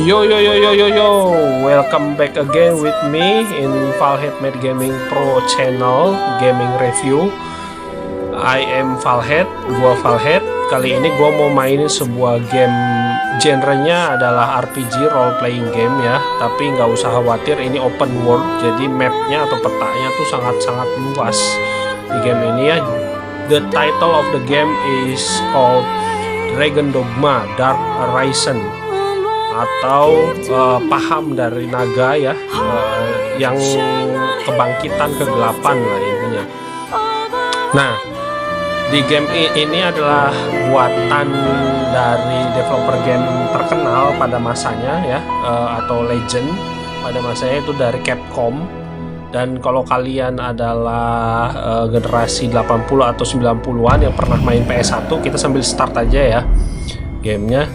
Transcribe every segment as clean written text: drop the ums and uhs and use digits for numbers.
Yo yo yo yo yo yo, welcome back again with me in Valhead Mad Gaming Pro channel gaming review. I am Valhead, gua Valhead. Kali ini gua mau mainin sebuah game, genrenya adalah RPG role playing game ya. Tapi nggak usah khawatir, ini open world, jadi mapnya atau petanya tuh sangat-sangat luas di game ini ya. The title of the game is called Dragon Dogma Dark Arisen, atau paham dari naga ya, yang kebangkitan kegelapan lah intinya. Nah, di game ini adalah buatan dari developer game terkenal pada masanya ya, atau legend pada masanya, itu dari Capcom. Dan kalau kalian adalah generasi 80 atau 90-an yang pernah main PS1, kita sambil start aja ya gamenya.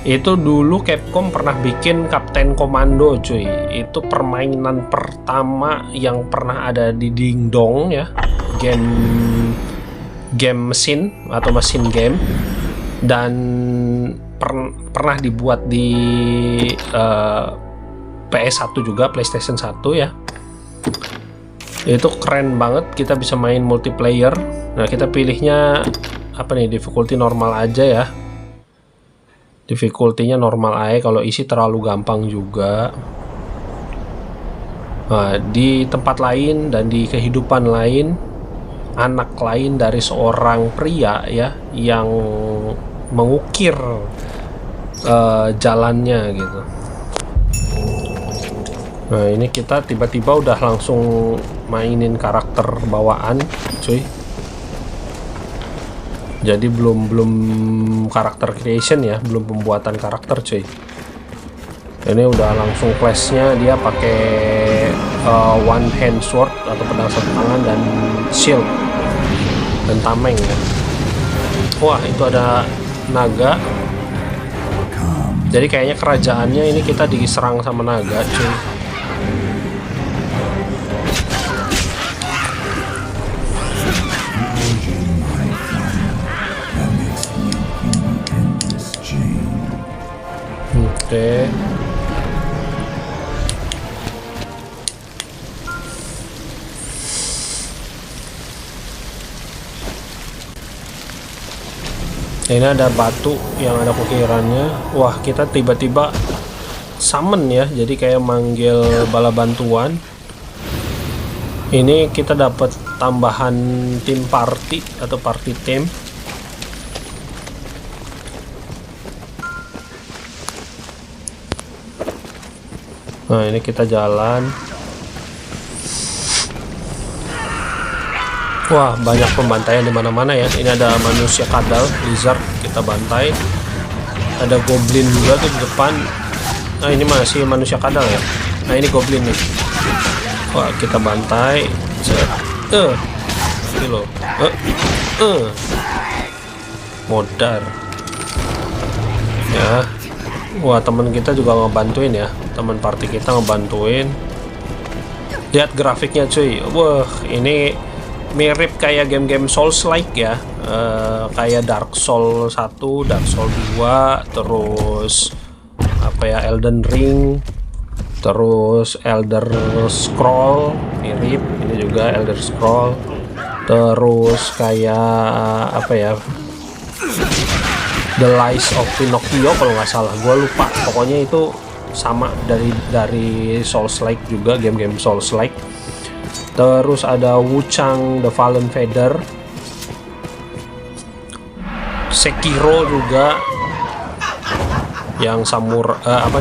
Itu dulu Capcom pernah bikin Captain Commando cuy. Itu permainan pertama yang pernah ada di Dingdong ya, game mesin atau mesin game. Dan pernah dibuat di PS1 juga, PlayStation 1 ya. Itu keren banget, kita bisa main multiplayer. Nah, kita pilihnya apa nih, difficulty normal aja ya. Difficulty-nya normal aja, kalau isi terlalu gampang juga. Nah, di tempat lain dan di kehidupan lain, anak lain dari seorang pria ya yang mengukir jalannya gitu. Nah, ini kita tiba-tiba udah langsung mainin karakter bawaan cuy. Jadi belum karakter creation ya, belum pembuatan karakter cuy. Ini udah langsung class-nya, dia pakai one hand sword atau pedang satu tangan dan shield dan tameng ya. Wah, itu ada naga. Jadi kayaknya kerajaannya ini kita diserang sama naga cuy. Oke. Ini ada batu yang ada kukirannya. Wah, kita tiba-tiba summon ya, jadi kayak manggil bala bantuan. Ini kita dapat tambahan tim party atau party team. Nah, ini kita jalan. Wah, banyak pembantaian di mana-mana ya. Ini ada manusia kadal, lizard, kita bantai. Ada goblin juga tuh di depan. Nah, ini masih manusia kadal ya. Nah, ini goblin nih. Wah, kita bantai. Ini loh. Modar. Ya. Wah, temen kita juga ngebantuin ya. Teman party kita ngebantuin. Lihat grafiknya cuy. Wah, ini mirip kayak game-game Souls-like ya. Kayak Dark Souls 1, Dark Souls 2, terus apa ya, Elden Ring, terus Elder Scroll mirip. Ini juga Elder Scroll. Terus kayak apa ya, The Lies of Pinocchio kalau nggak salah, gue lupa. Pokoknya itu sama dari Souls-like juga, game-game Souls-like. Terus ada Wuchang The Fallen Feather, Sekiro juga, yang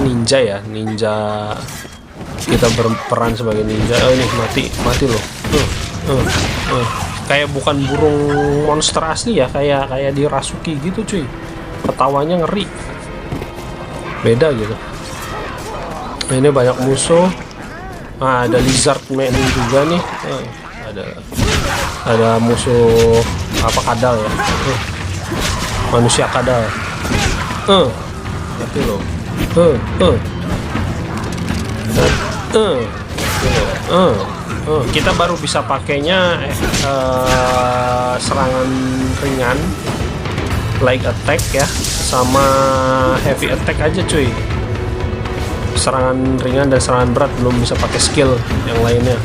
ninja ya, ninja. Kita berperan sebagai ninja. Oh, ini mati loh. Kayak bukan burung monster asli ya, kayak dirasuki gitu cuy. Ketawanya ngeri, beda gitu. Nah, ini banyak musuh. Nah, ada lizard man juga nih. Ada musuh apa, kadal ya, manusia kadal. Mati loh. Kita baru bisa pakainya serangan ringan, light attack ya, sama heavy attack aja cuy. serangan ringan dan serangan berat, belum bisa pakai skill yang lainnya.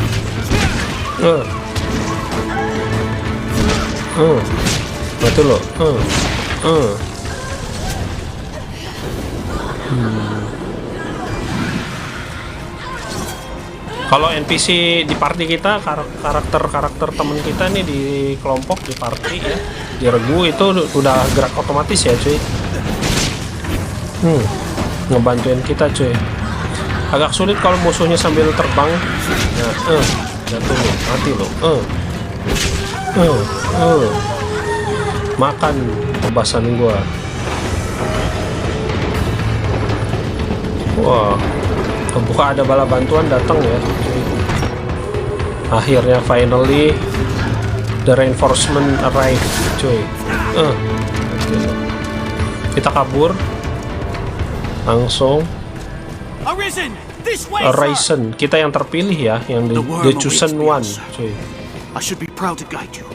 Mati lo. Kalau NPC di party kita, karakter temen kita nih di kelompok, di party ya, di regu itu udah gerak otomatis ya cuy. Ngebantuin kita cuy. Agak sulit kalau musuhnya sambil terbang. Nah, jatuh lo, mati lo. Makan tebasan gua. Wah, kebuka ada bala bantuan datang ya. Akhirnya finally the reinforcement arrive cuy. Kita kabur langsung. Arisen, kita yang terpilih ya, yang the chosen one cuy. I should be proud to guide you.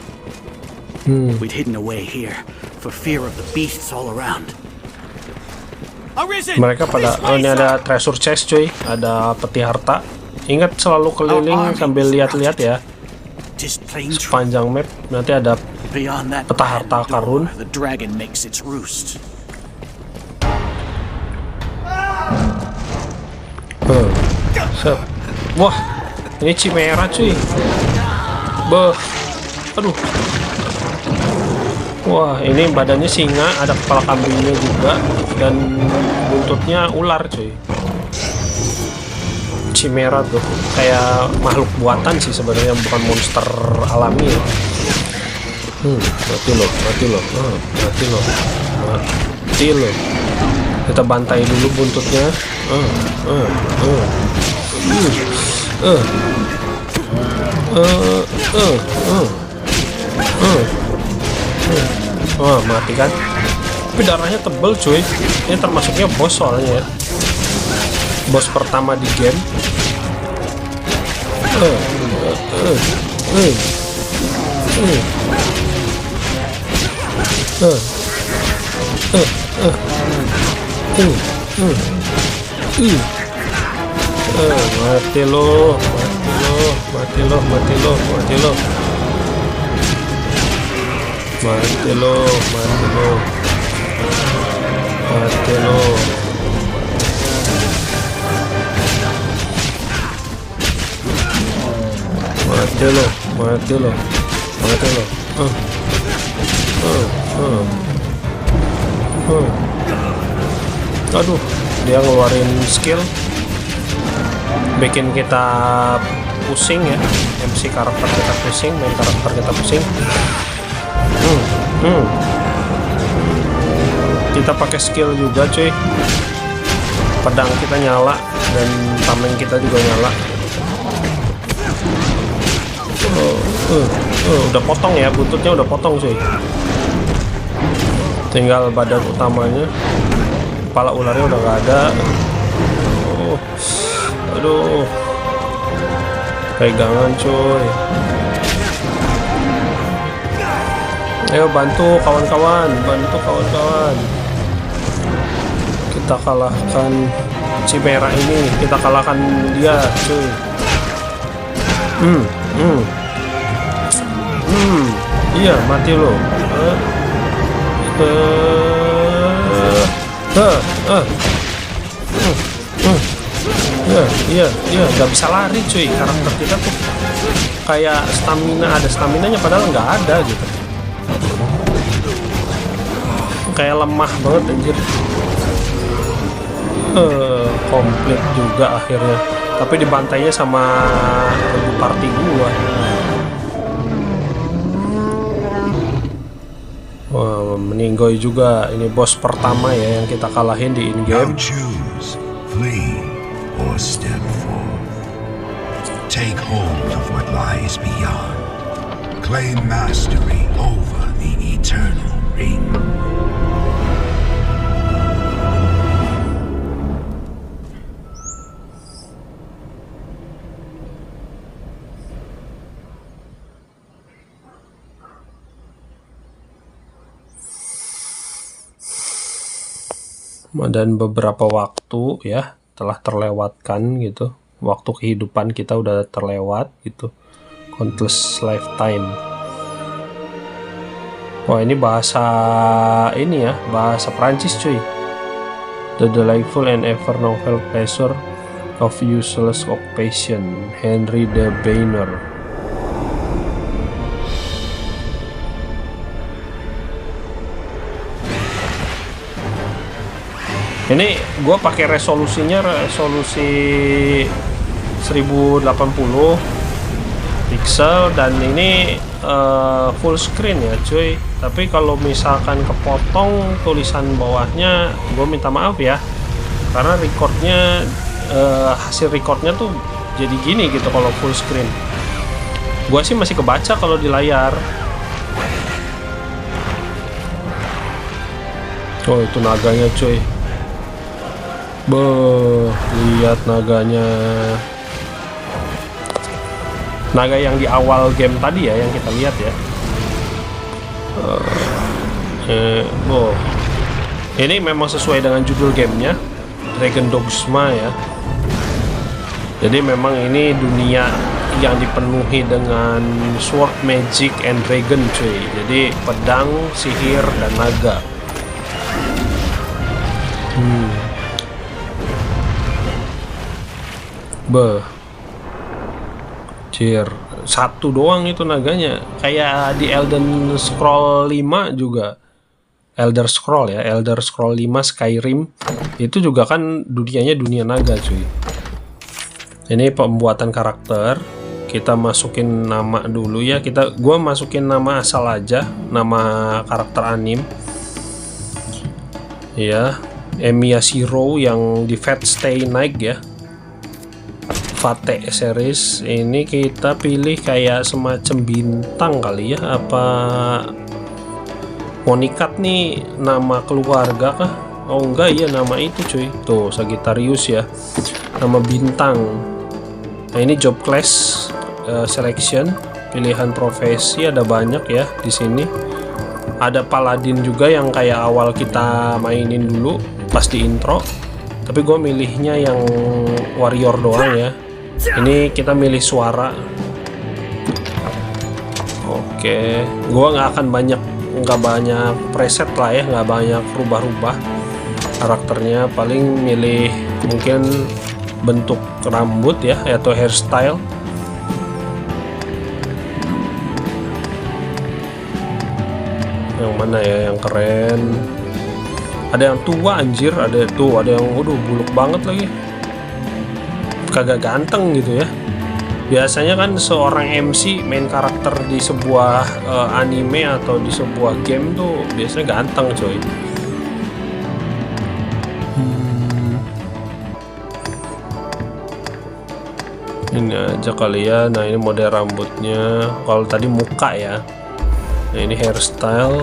We'd hidden away here for fear of the beasts all around. Mereka pada ini ada treasure chest cuy, ada peti harta. Ingat selalu keliling sambil lihat-lihat ya. Sepanjang map nanti ada peta harta karun. Wah, ini Chimera cuy. Aduh. Wah, ini badannya singa, ada kepala kambingnya juga, dan buntutnya ular cuy. Chimera tuh kayak makhluk buatan sih sebenarnya, bukan monster alami ya. Mati lo. Kita bantai dulu buntutnya. Wah, mati kan? Tapi darahnya tebel cuy. Ini termasuknya bos soalnya ya. Bos pertama di game. Mati lo. Aduh, dia ngeluarin skill bikin kita pusing ya. MC karakter kita pusing, main karakter kita pusing. Kita pakai skill juga cuy. Pedang kita nyala dan tameng kita juga nyala. Udah potong ya, buntutnya udah potong cuy. Tinggal badan utamanya. Kepala ularnya udah gak ada. Aduh, pegangan cuy. Ayo bantu kawan-kawan. Kita kalahkan Chimera ini, kita kalahkan dia cuy. Iya, mati lo. Iya, nggak bisa lari cuy. Karakter kita tuh kayak ada staminanya padahal nggak ada gitu. Kayak lemah banget anjir. Komplit juga akhirnya. Tapi dibantainya sama party gua. Wah, meninggoy juga. Ini bos pertama ya yang kita kalahin di in-game. Flee or step forth. Take hold of what lies beyond. Claim mastery over the eternal ring. Dan beberapa waktu ya telah terlewatkan gitu. Waktu kehidupan kita udah terlewat gitu. Countless lifetime. Wah, ini bahasa ini ya, bahasa Prancis cuy. The delightful and ever novel pleasure of useless occupation, Henry de Bayner. Ini gue pakai resolusinya resolusi 1080 pixel dan ini full screen ya cuy. Tapi kalau misalkan kepotong tulisan bawahnya, gue minta maaf ya, karena recordnya hasil recordnya tuh jadi gini gitu kalau full screen. Gue sih masih kebaca kalau di layar. Oh, itu naganya cuy. Beuh, lihat naganya. Naga yang di awal game tadi ya, yang kita lihat ya. Oh, ini memang sesuai dengan judul gamenya, Dragon Dogma ya. Jadi memang ini dunia yang dipenuhi dengan sword, magic, and dragon cuy. Jadi pedang, sihir, dan naga. Beuh. Cheer. Satu doang itu naganya. Kayak di Elden Scroll 5 juga. Elder Scroll ya, Elder Scroll 5 Skyrim. Itu juga kan dunianya dunia naga cuy. Ini pembuatan karakter. Kita masukin nama dulu ya. Gua masukin nama asal aja, nama karakter anim. Ya, Emiya Shiro yang di Fate Stay Night ya. Fate series ini kita pilih kayak semacam bintang kali ya, apa Monikat nih nama keluarga kah? Oh enggak, iya nama itu cuy, tuh Sagittarius ya, nama bintang. Nah ini job class selection, pilihan profesi ada banyak ya di sini. Ada paladin juga yang kayak awal kita mainin dulu pas di intro, tapi gue milihnya yang warrior doang ya. Ini kita milih suara. Oke, gua nggak banyak preset lah ya, nggak banyak rubah-rubah karakternya. Paling milih mungkin bentuk rambut ya, atau hairstyle. Yang mana ya yang keren? Ada yang tua anjir, ada yang waduh buluk banget lagi. Kagak ganteng gitu ya. Biasanya kan seorang MC main karakter di sebuah anime atau di sebuah game tuh biasanya ganteng coy. Ini aja kali ya. Nah ini model rambutnya. Kalau tadi muka ya. Nah ini hairstyle.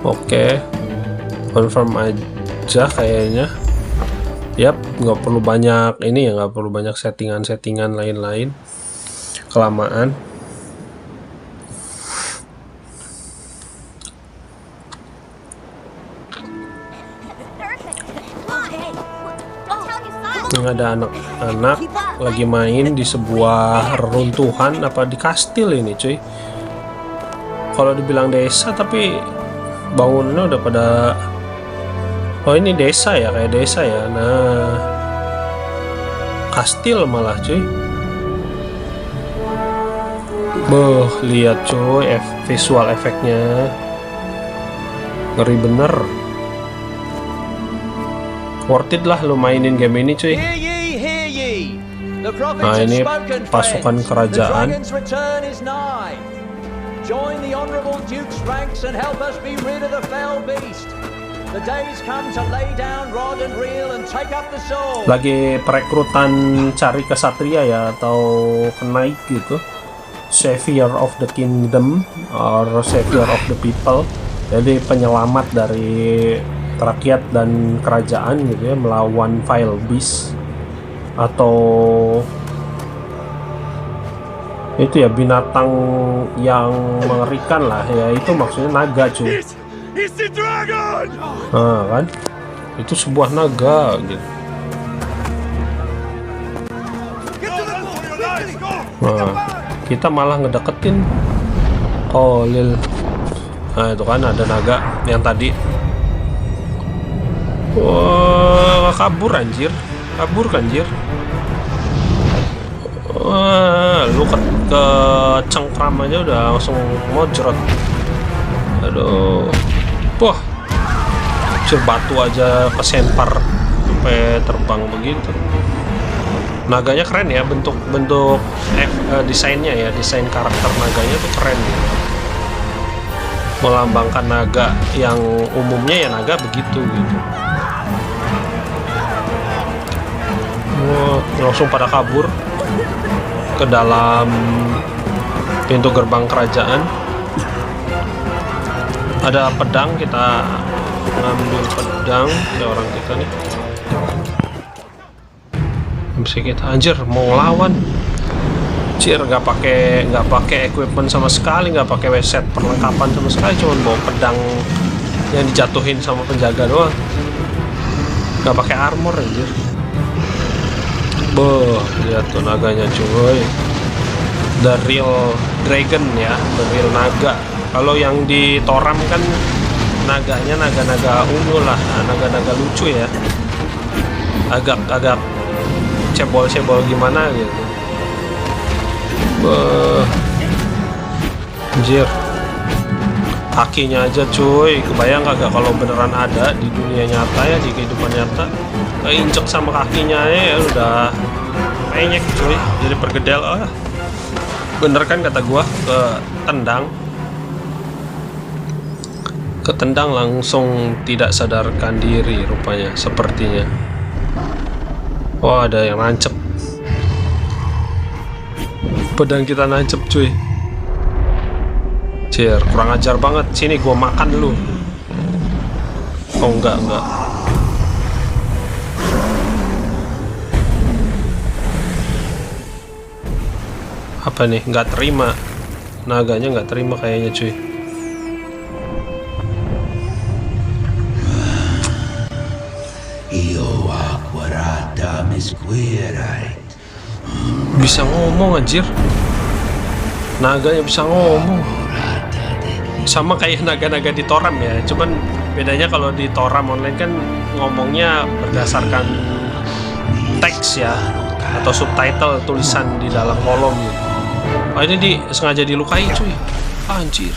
Oke, confirm aja kayaknya. Yap, nggak perlu banyak ini ya, nggak perlu banyak settingan lain-lain, kelamaan. Ini ada anak-anak lagi main di sebuah reruntuhan apa di kastil ini cuy. Kalau dibilang desa tapi bangunannya udah pada. Oh ini desa ya, kayak desa ya. Nah, kastil malah cuy. Boh, lihat cuy, visual efeknya ngeri bener. Worth it lah lo mainin game ini cuy. Nah ini pasukan kerajaan. Join the honorable Duke's ranks and help us be rid of the fell beast. The days come to lay down rod and reel and take up the sword. Lagi perekrutan cari kesatria ya, atau knight gitu. Savior of the kingdom or savior of the people. Jadi penyelamat dari rakyat dan kerajaan gitu ya, melawan vile beast atau itu ya binatang yang mengerikan lah ya, itu maksudnya naga cuy. Nah kan itu sebuah naga gitu. Nah, kita malah ngedeketin Khalil. Nah itu kan ada naga yang tadi. Wah, kabur anjir. Kabur kan anjir. Wah, lu ke cengkram aja udah langsung mojrot. Aduh. Wah. Batu aja kesempar sampai terbang begitu. Naganya keren ya, bentuk desainnya ya, desain karakter naganya tuh keren gitu. Melambangkan naga yang umumnya ya naga begitu gitu. Wah, langsung pada kabur ke dalam pintu gerbang kerajaan. Ada pedang, kita ngambil pedang ya orang kita nih. Bisa kita anjir mau ngelawan. Anjir nggak pakai equipment sama sekali, nggak pakai set perlengkapan sama sekali, cuma bawa pedang yang dijatuhin sama penjaga doang. Nggak pakai armor anjir. Boh, lihat tuh naganya cuy. The real dragon ya, the real naga. Kalau yang di Toram kan naganya naga-naga ungu lah, naga-naga lucu ya, agak cebol-cebol gimana gitu. Anjir, kakinya aja cuy, kebayang kagak kalau beneran ada di dunia nyata ya, di kehidupan nyata, keinjek sama kakinya ya udah penyek cuy, jadi pergedel. Bener kan kata gua, ketendang langsung tidak sadarkan diri rupanya, sepertinya. Wah, ada yang nancep. Pedang kita nancep cuy. Cir, kurang ajar banget. Sini gua makan dulu. Oh enggak. Apa nih? Nggak terima. Naganya nggak terima kayaknya cuy. Bisa ngomong anjir. Naganya bisa ngomong. Sama kayak naga-naga di Toram ya. Cuman bedanya kalau di Toram online kan ngomongnya berdasarkan teks ya, atau subtitle, tulisan di dalam kolom gitu. Ini sengaja dilukai cuy. Anjir.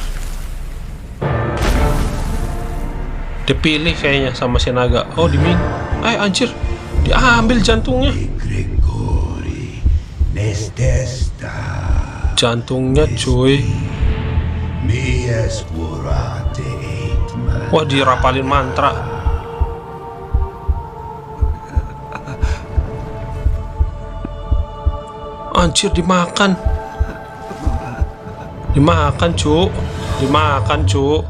Dipilih kayaknya sama si naga. Oh dimin. Anjir. Diambil jantungnya. Jantungnya cuy. Wah, dirapalin mantra. Anjir, dimakan. Dimakan cu.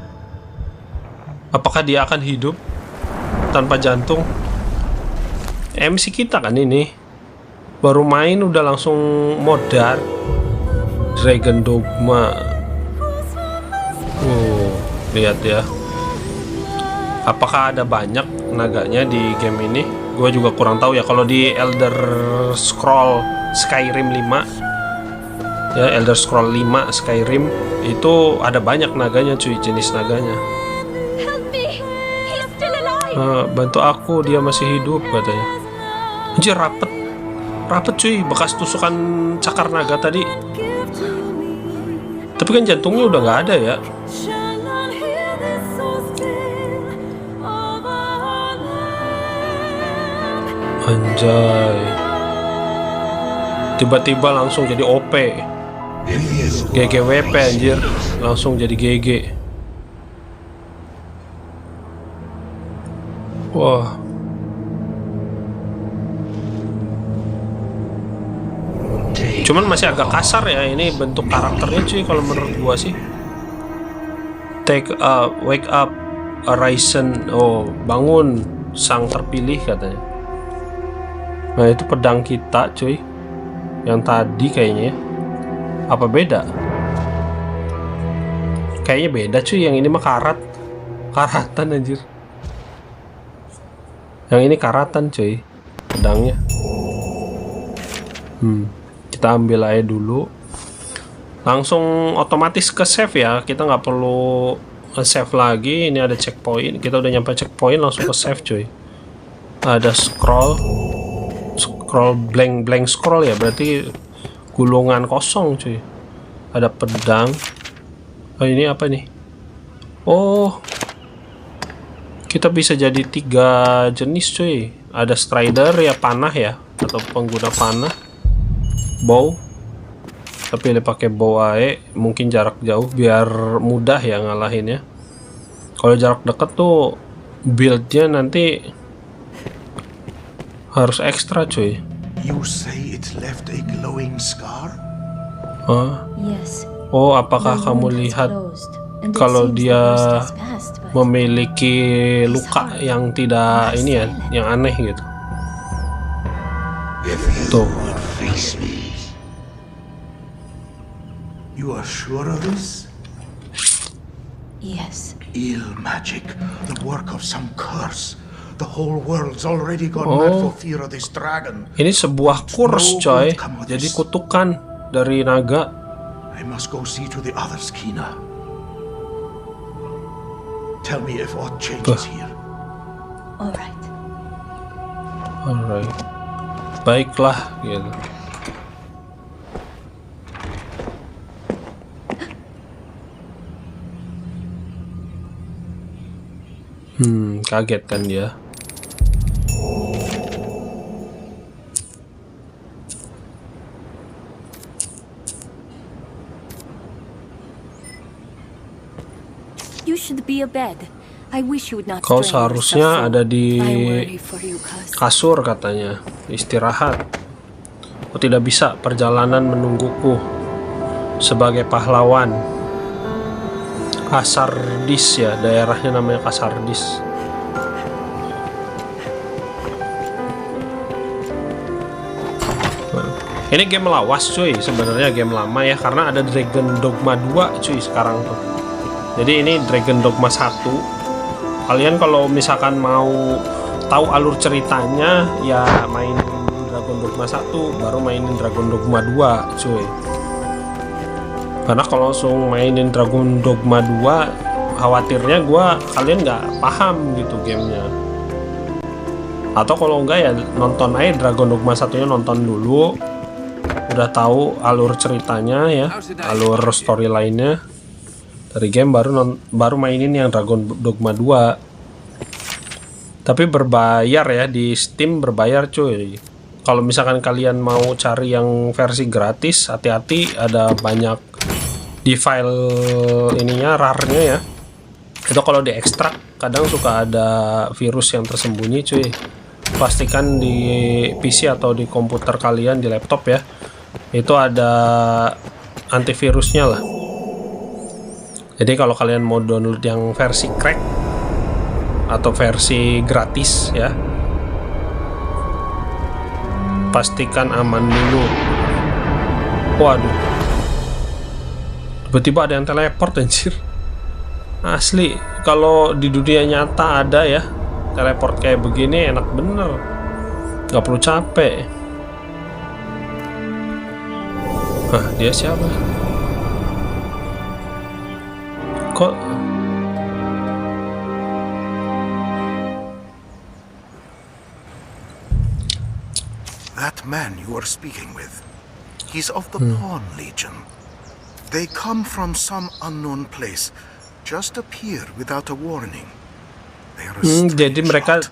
Apakah dia akan hidup tanpa jantung? MC kita kan ini baru main udah langsung modar Dragon Dogma. Lihat ya. Apakah ada banyak naganya di game ini? Gue juga kurang tahu ya. Kalau di Elder Scroll Skyrim 5 ya, Elder Scroll 5 Skyrim itu ada banyak naganya cuy, jenis naganya. Bantu aku, dia masih hidup katanya. Anjir, rapet cuy, bekas tusukan cakar naga tadi. Tapi kan jantungnya udah nggak ada ya. Anjay, tiba-tiba langsung jadi OP. GGWP anjir, langsung jadi GG. Wah. Cuman masih agak kasar ya ini bentuk karakternya cuy kalau menurut gua sih. Wake up, Arisen. Oh, bangun sang terpilih katanya. Nah, itu pedang kita cuy. Yang tadi kayaknya. Apa beda? Kayaknya beda cuy, yang ini mah karatan anjir. Yang ini karatan cuy, pedangnya. Kita ambil aja dulu. Langsung otomatis ke save ya. Kita nggak perlu save lagi. Ini ada checkpoint. Kita udah nyampe checkpoint, langsung ke save cuy. Ada scroll blank scroll ya, berarti gulungan kosong cuy. Ada pedang. Oh ini apa nih? Oh, kita bisa jadi 3 jenis cuy. Ada strider ya, panah ya, atau pengguna panah. Bow. Tapi pilih pakai bow aja, mungkin jarak jauh biar mudah ya ngalahinnya. Kalau jarak dekat tuh buildnya nanti harus ekstra cuy. You say it left a glowing scar? Yes. Oh, apakah kamu lihat kalau dia memiliki luka yang tidak ini ya, yang aneh gitu? Tuh. Face me. You are sure of this? Yes. Ill magic, the work of some curse. The whole world's already gone mad for fear of this dragon. Ini sebuah kurs coy, jadi kutukan dari naga. I must go see to the others, Kina. Tell me if aught changes here. Alright. Alright. Baiklah gitu. Kaget kan dia. You should be abed. I wish you would not Kau strain seharusnya yourself ada so. di I worry for you, cuz. kasur katanya, istirahat. Kau tidak bisa perjalanan menungguku sebagai pahlawan. Kasardis ya, daerahnya namanya Kasardis. Ini game lawas cuy, sebenarnya game lama ya, karena ada Dragon Dogma 2 cuy sekarang tuh. Jadi ini Dragon Dogma 1. Kalian kalau misalkan mau tahu alur ceritanya ya main Dragon Dogma 1, baru mainin Dragon Dogma 2 cuy. Karena kalau langsung mainin Dragon Dogma 2, khawatirnya kalian nggak paham gitu gamenya. Atau kalau enggak ya nonton aja Dragon Dogma 1-nya, nonton dulu, udah tahu alur ceritanya ya, alur storyline-nya dari game, baru mainin yang Dragon Dogma 2. Tapi berbayar ya, di Steam berbayar cuy. Kalau misalkan kalian mau cari yang versi gratis, hati-hati, ada banyak di file ininya, RAR-nya ya. Itu kalau diekstrak kadang suka ada virus yang tersembunyi cuy. Pastikan di PC atau di komputer kalian, di laptop ya, itu ada antivirusnya lah. Jadi kalau kalian mau download yang versi crack atau versi gratis ya, pastikan aman dulu. Waduh, tiba-tiba ada yang teleport anjir. Asli, kalau di dunia nyata ada ya teleport kayak begini, enak bener, nggak perlu capek. Hah, dia siapa? Kok That man you are speaking with, he's of the Pawn Legion. They come from some unknown place, just appear without a warning. They are a jadi strange mereka lot.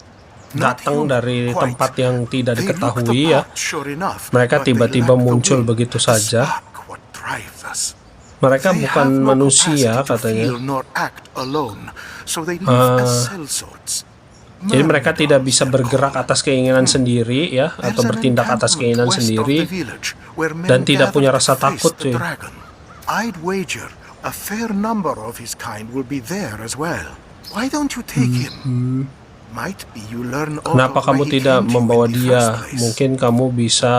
Not datang human, dari quite. tempat yang tidak They look the diketahui ya. part, sure enough, Mereka but they tiba-tiba lack the muncul will, begitu the saja. spark, what drives us. Mereka They bukan have no manusia capacity to katanya. feel nor act alone, so they live as sellswords. Jadi mereka tidak bisa bergerak atas keinginan sendiri ya, atau bertindak atas keinginan sendiri, dan tidak punya rasa takut cuy. I'd wager a fair number of his kind will be there as well. Why don't you take him? Might be you learn all Kenapa of kamu why he tidak came to you membawa in the dia? first place. Mungkin kamu bisa,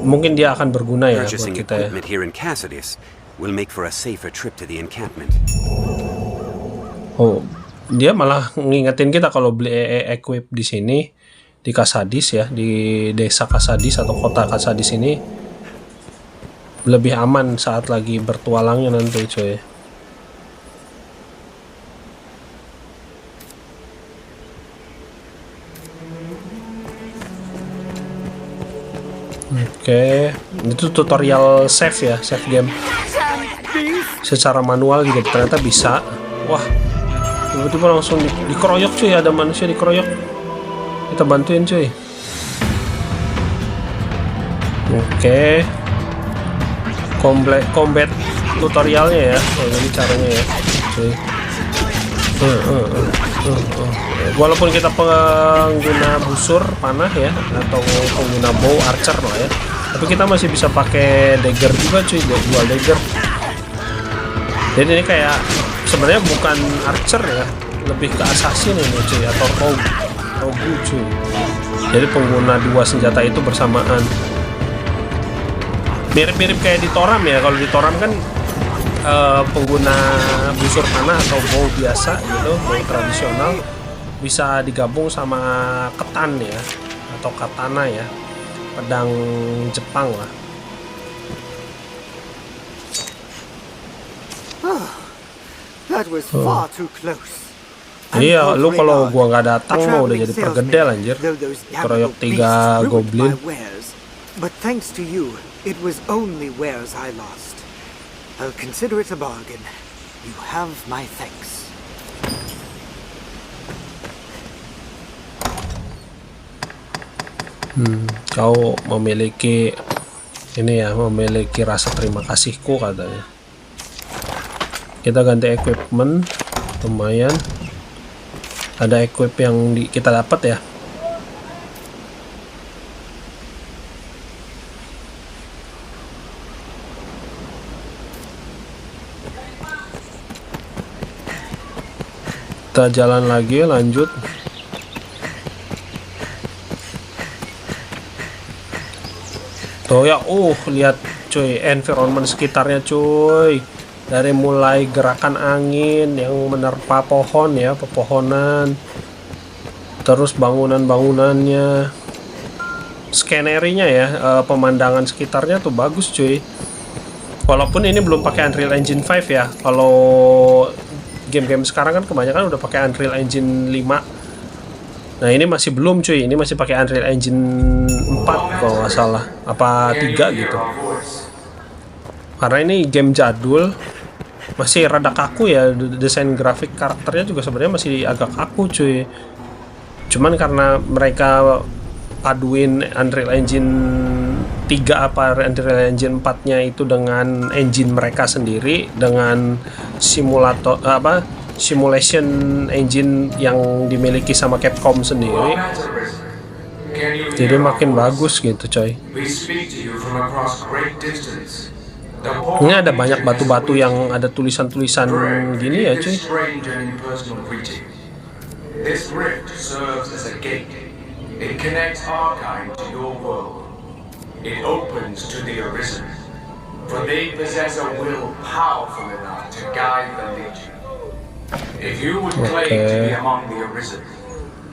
mungkin dia akan berguna ya buat Purchasing kita ya. equipment here in Cassidus will make for a safer trip to the encampment. Oh, dia malah ngingetin kita kalau beli equip di sini di Casadis ya, di desa Casadis atau kota Casadis ini lebih aman saat lagi bertualangnya nanti coy. Oke, itu tutorial save ya, save game. Secara manual juga ternyata bisa. Wah, tiba-tiba langsung dikeroyok cuy, ada manusia dikeroyok. Kita bantuin cuy. Oke. Combat tutorialnya ya, ini caranya ya cuy. Walaupun kita pengguna busur panah ya atau pengguna bow archer lah ya, tapi kita masih bisa pakai dagger juga cuy, dual dagger. Jadi ini kayak sebenarnya bukan archer ya, lebih ke assassin ini cuy, atau rogue cuy. Jadi pengguna dua senjata itu bersamaan. Mirip-mirip kayak di Toram ya. Kalau di Toram kan pengguna busur panah atau bow biasa gitu, bow tradisional bisa digabung sama ketan ya, atau katana ya, pedang Jepang lah. That was far too close. Iya, lu kalau gua nggak datang mah udah jadi pergedel anjir. Keroyok 3 goblin. But thanks to you, it was only wares I lost. I'll consider it a bargain. You have my thanks. Kau memiliki ini ya, memiliki rasa terima kasihku katanya. Kita ganti equipment, lumayan. Ada equip yang kita dapat ya. Kita jalan lagi, lanjut. Tuh ya, lihat cuy, environment sekitarnya cuy. Dari mulai gerakan angin yang menerpa pohon ya, pepohonan, terus bangunan-bangunannya, skenerinya ya, pemandangan sekitarnya tuh bagus cuy. Walaupun ini belum pakai Unreal Engine 5 ya. Kalau game-game sekarang kan kebanyakan udah pakai Unreal Engine 5. Nah ini masih belum cuy, ini masih pakai Unreal Engine 4 kalau nggak salah, apa 3 gitu. Karena ini game jadul, masih rada kaku ya, desain grafik karakternya juga sebenarnya masih agak kaku cuy. Cuman karena mereka paduin Unreal Engine 3 apa Unreal Engine 4-nya itu dengan engine mereka sendiri, dengan simulator simulation engine yang dimiliki sama Capcom sendiri, jadi makin bagus gitu coy. Ini ada banyak batu-batu yang ada tulisan-tulisan gini ya cuy. This rift serves as a gate. It connects our kind to your world. It opens to the Arisen, for they possess a will powerful enough to guide the Legion. If you would claim to be among the Arisen,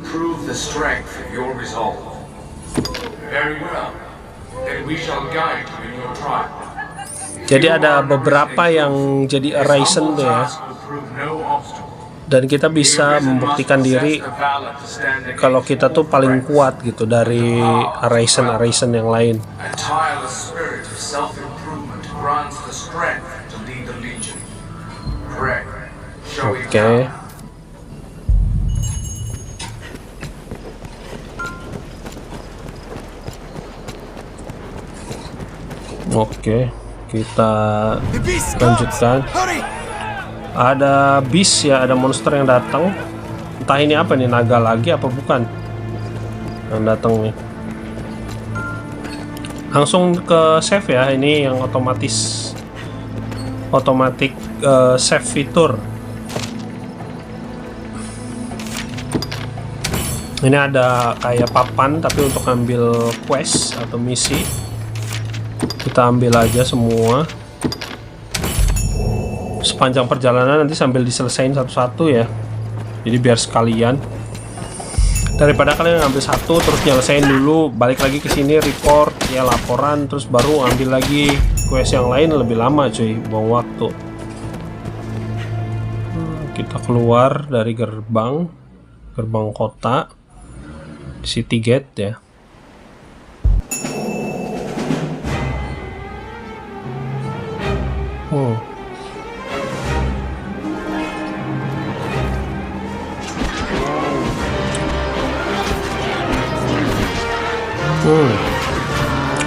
prove the strength of your resolve. Very well. Then we shall guide you in your trial. Jadi ada beberapa yang jadi Arisen tuh ya. Dan kita bisa membuktikan diri kalau kita tuh paling kuat gitu dari Arisen yang lain. Oke. Oke, kita lanjutkan. Ada beast ya, ada monster yang datang. Entah ini apa nih, naga lagi apa bukan yang datang nih. Langsung ke save ya, ini yang otomatic save fitur. Ini ada kayak papan tapi untuk ambil quest atau misi. Kita ambil aja semua. Sepanjang perjalanan nanti sambil diselesain satu-satu ya. Jadi biar sekalian, daripada kalian ngambil satu terus nyelesain dulu, balik lagi ke sini report ya, laporan, terus baru ambil lagi quest yang lain, lebih lama cuy, buang waktu. Kita keluar dari gerbang kota, city gate ya.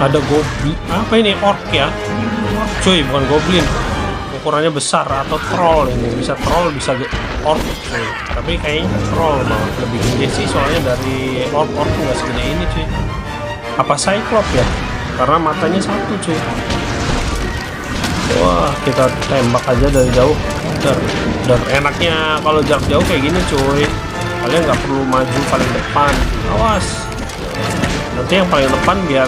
Ada goblin, apa ini, orc ya cuy, bukan goblin, ukurannya besar, atau troll. Ini bisa troll, bisa orc cuy, tapi kayaknya troll malah lebih gede sih, soalnya dari orc nggak segede ini cuy. Apa cyclops ya, karena matanya satu cuy. Wah, kita tembak aja dari jauh. Dan enaknya kalau jarak jauh kayak gini cuy, kalian nggak perlu maju paling depan, awas nanti yang paling depan biar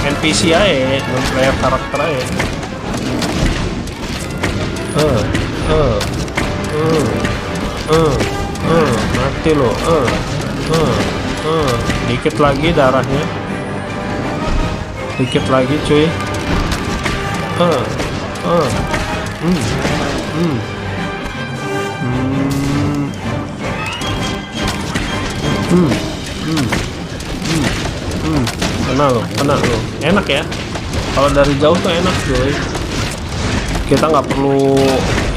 NPC aja, non-player karakter aja. Mati lo. Dikit lagi darahnya, dikit lagi cuy. Kena lo, enak ya. Kalau dari jauh tuh enak cuy. Kita nggak perlu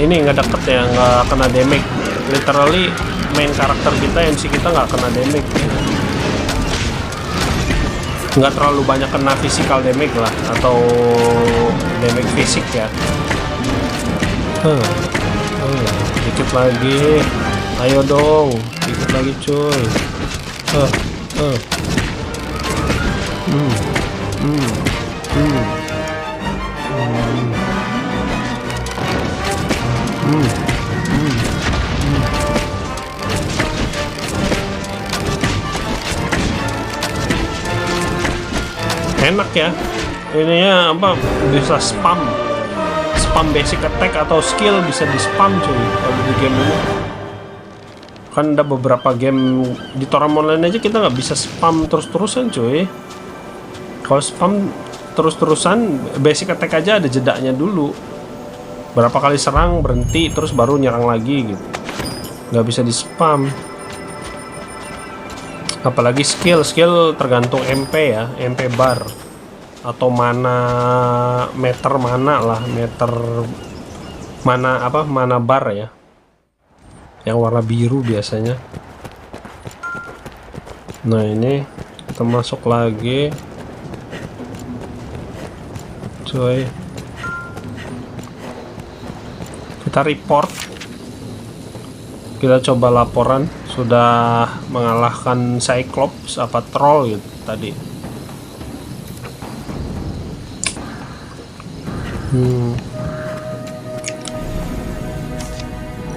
ini, nggak deket ya, nggak kena damage. Literally main karakter kita, MC kita nggak kena damage. Nggak terlalu banyak kena physical damage lah, atau damage fisik ya. Dikit lagi, ayo dong, dikit lagi cuy. Enak ya, ininya apa, bisa spam basic attack atau skill, bisa di spam cuy kalau di game ini. Kan ada beberapa game di Toram Online aja kita nggak bisa spam terus-terusan cuy. Kalau spam terus-terusan basic attack aja ada jedanya dulu, berapa kali serang berhenti terus baru nyerang lagi gitu, nggak bisa di spam. Apalagi skill tergantung MP ya, MP bar atau mana meter, mana bar ya, yang warna biru biasanya. Nah ini kita masuk lagi cuy, kita report, kita coba laporan sudah mengalahkan Cyclops apa troll gitu tadi.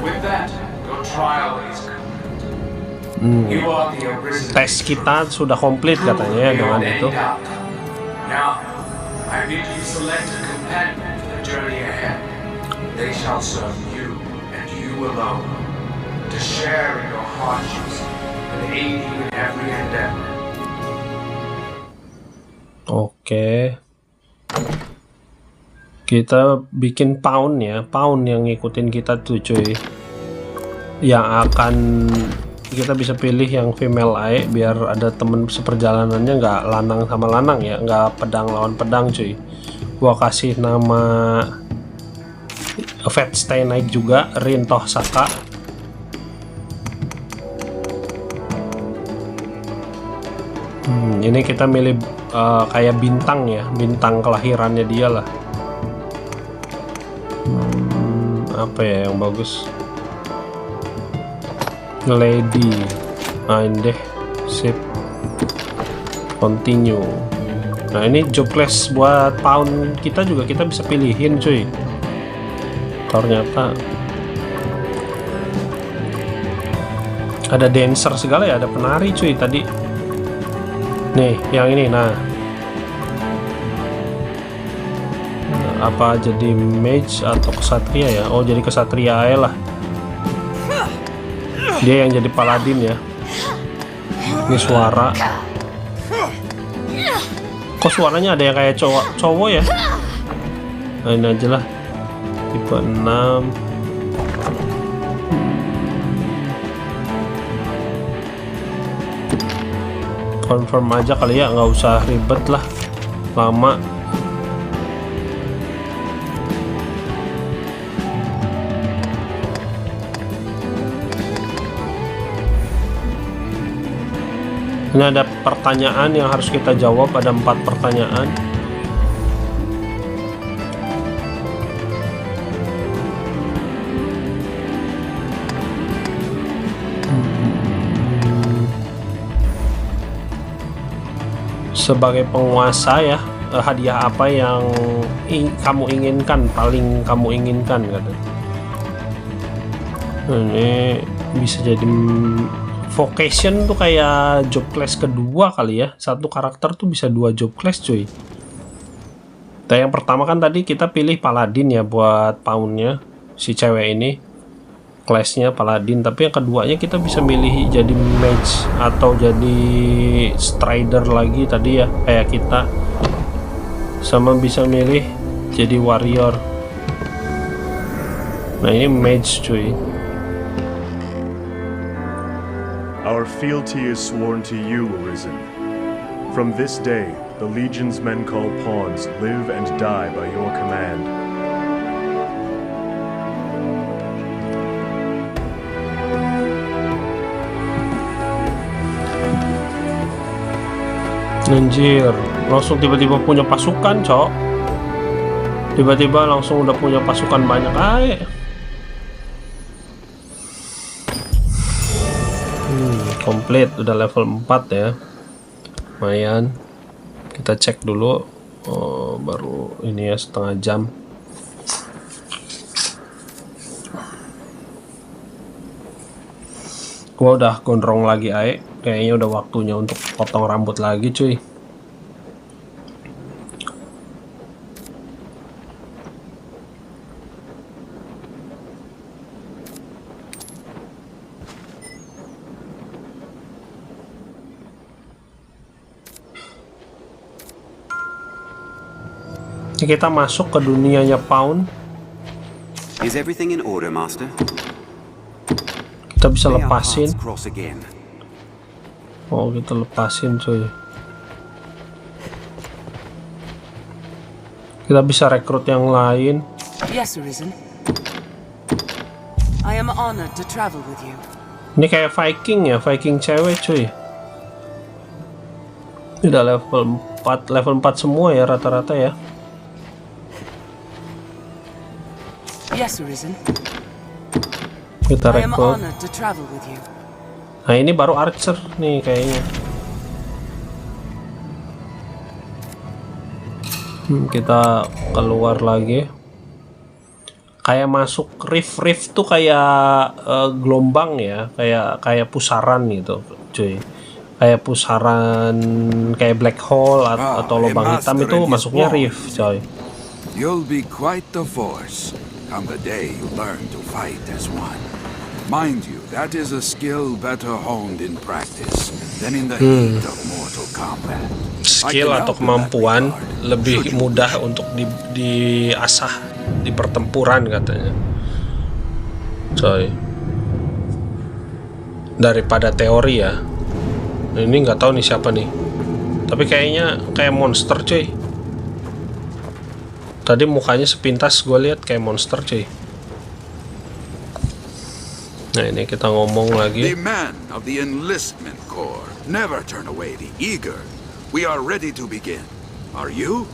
With that, your trial is complete. You are the arisen. Tes kita sudah komplit katanya ya dengan itu. Now, I bid you select a companion for the journey ahead. They shall serve you and you alone, to share in your hardships and aid you in every endeavor. Oke. Kita bikin Pound ya, Pound yang ngikutin kita tuh cuy. Yang akan kita bisa pilih yang female eye biar ada temen seperjalanannya, nggak lanang sama lanang ya, nggak pedang lawan pedang cuy. Gua kasih nama Fat Stay Night juga, Rin Toh Saka. Ini kita milih kayak bintang ya, bintang kelahirannya dia lah. Apa ya yang bagus? Lady. Ini deh, sip. Continue. Nah ini job class buat Pound kita juga kita bisa pilihin cuy. Ternyata ada dancer segala ya, ada penari cuy tadi. Nih yang ini, nah apa jadi mage atau kesatria ya? Oh jadi kesatria aja lah. Dia yang jadi paladin ya. Ini suara. Kok suaranya ada yang kayak cowok ya? Nah, ini aja lah. Tipe 6. Confirm aja kali ya, nggak usah ribet lah, lama. Ini ada pertanyaan yang harus kita jawab, ada 4 pertanyaan. Sebagai penguasa ya, hadiah apa yang kamu inginkan, paling kamu inginkan katanya. Ini bisa jadi vocation tuh kayak job class kedua kali ya. Satu karakter tuh bisa 2 job class cuy. Nah, yang pertama kan tadi kita pilih paladin ya buat pawnnya si cewek ini, classnya paladin. Tapi yang keduanya kita bisa milih jadi mage atau jadi strider lagi tadi ya, kayak kita. Sama bisa milih jadi warrior. Nah, ini mage cuy. Our fealty is sworn to you, Arisen. From this day, the Legion's men called pawns live and die by your command. Anjir, langsung tiba-tiba punya pasukan, cok. Tiba-tiba langsung udah punya pasukan banyak aja. Komplit, udah level 4 ya. Lumayan. Kita cek dulu. Oh, baru ini ya, setengah jam. Gua udah gondrong lagi aja. Kayaknya udah waktunya untuk potong rambut lagi cuy. Ini kita masuk ke dunianya Pawn. Is everything in order, Master? Kita bisa May our lepasin. paths cross again. Oh, kita lepasin cuy. Kita bisa rekrut yang lain. Yes, Arisen. I am honored to travel with you. Ini kayak Viking ya, Viking cewek cuy. Ini udah level 4 semua ya rata-rata ya. Yes, Arisen. Kita I am rekrut. honored to travel with you. Nah, ini baru archer nih kayaknya. Kita keluar lagi. Kayak masuk rift tuh kayak gelombang ya, kayak pusaran gitu, cuy. Kayak pusaran, kayak black hole atau lubang hitam itu masuknya rift, coy. You'll be quite the force come the day you learn to fight as one. Mind you, that is a skill better honed in practice than in the heat of mortal combat. Skill atau kemampuan lebih mudah untuk diasah di pertempuran katanya, coy, daripada teori ya. Ini nggak tahu nih siapa nih, tapi kayaknya kayak monster cuy. Tadi mukanya sepintas gue lihat kayak monster cuy. Nah, ini kita ngomong lagi. The men of the enlistment corps never turn away the eager. We are ready to begin. Are you?